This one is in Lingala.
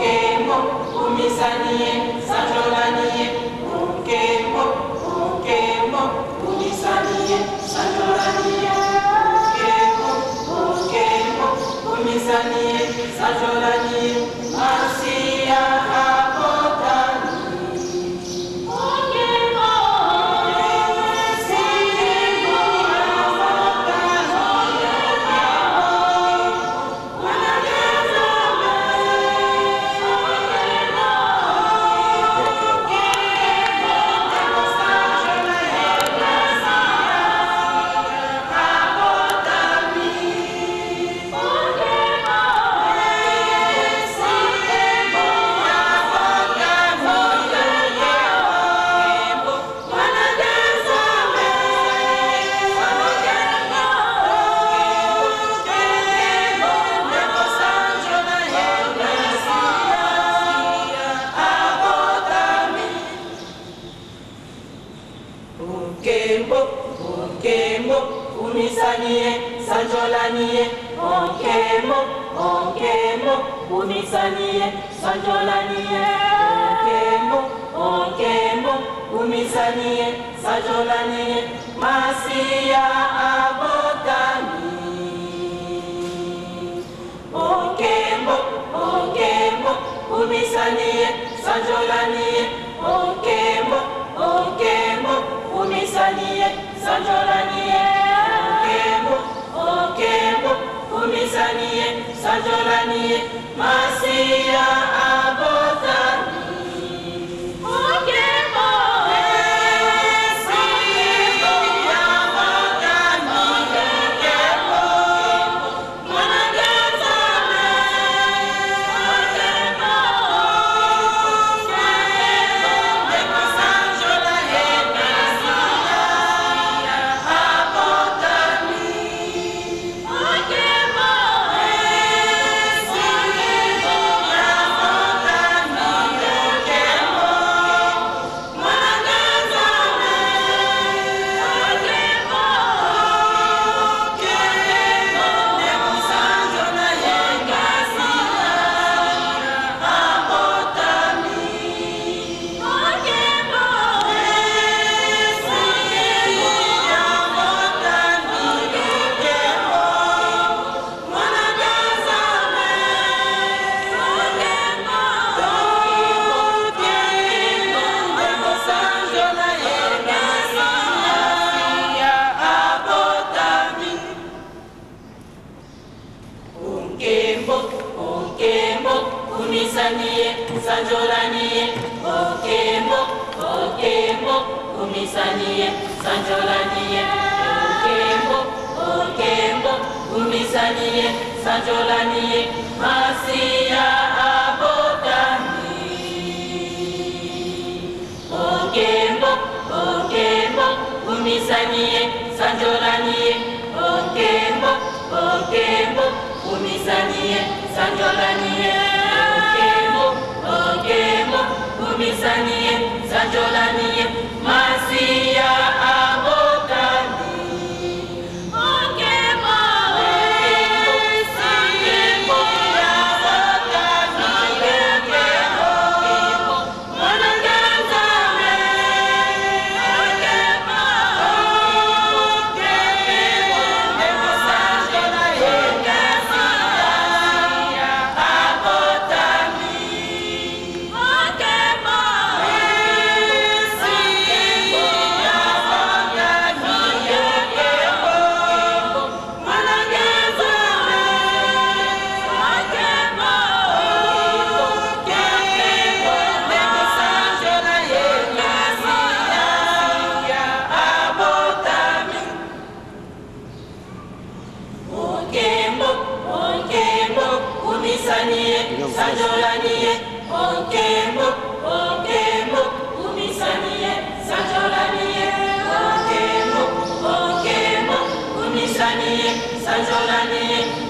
Okemo, umisanie, sanjolanie, okemo, okemo, umisanie, sanjolanie, okemo, okemo, umisanie, sanjolanie, Masia abotani. Okemo, okemo, umisanie, sanjolanie, okemo, okemo, umisanie, sanjolanie, okemo, okemo, umisanie, sanjolanie, Masia abotani. Okemo, okemo, umisanie, sanjolanie, okemo, okemo, umisanie, sanjolanie, okemo, okemo, umisanie, sanjolanie, Masia abotani. Okemo, Masia abotani, okemo, managazame, okemo, okemo, sanjolanie, umisanie, sanjolanie, okemo, okemo, umisanie, sanjolanie, okemo, okemo, umisanie, sanjolanie, Masia abotani. Okemo, okemo, umisanie, sanjolanie, okemo, okemo, umisanie, sanjolanie, okemo, okemo, umisanie, sanjolanie, Masia abotani. Okemo, okemo, abotani, okemo, managazame, okemo, okemo, sanjolanie, sanjolanie, okemo, okemo, umisanie, sanjolanie, okemo, okemo, umisanie, sanjolanie.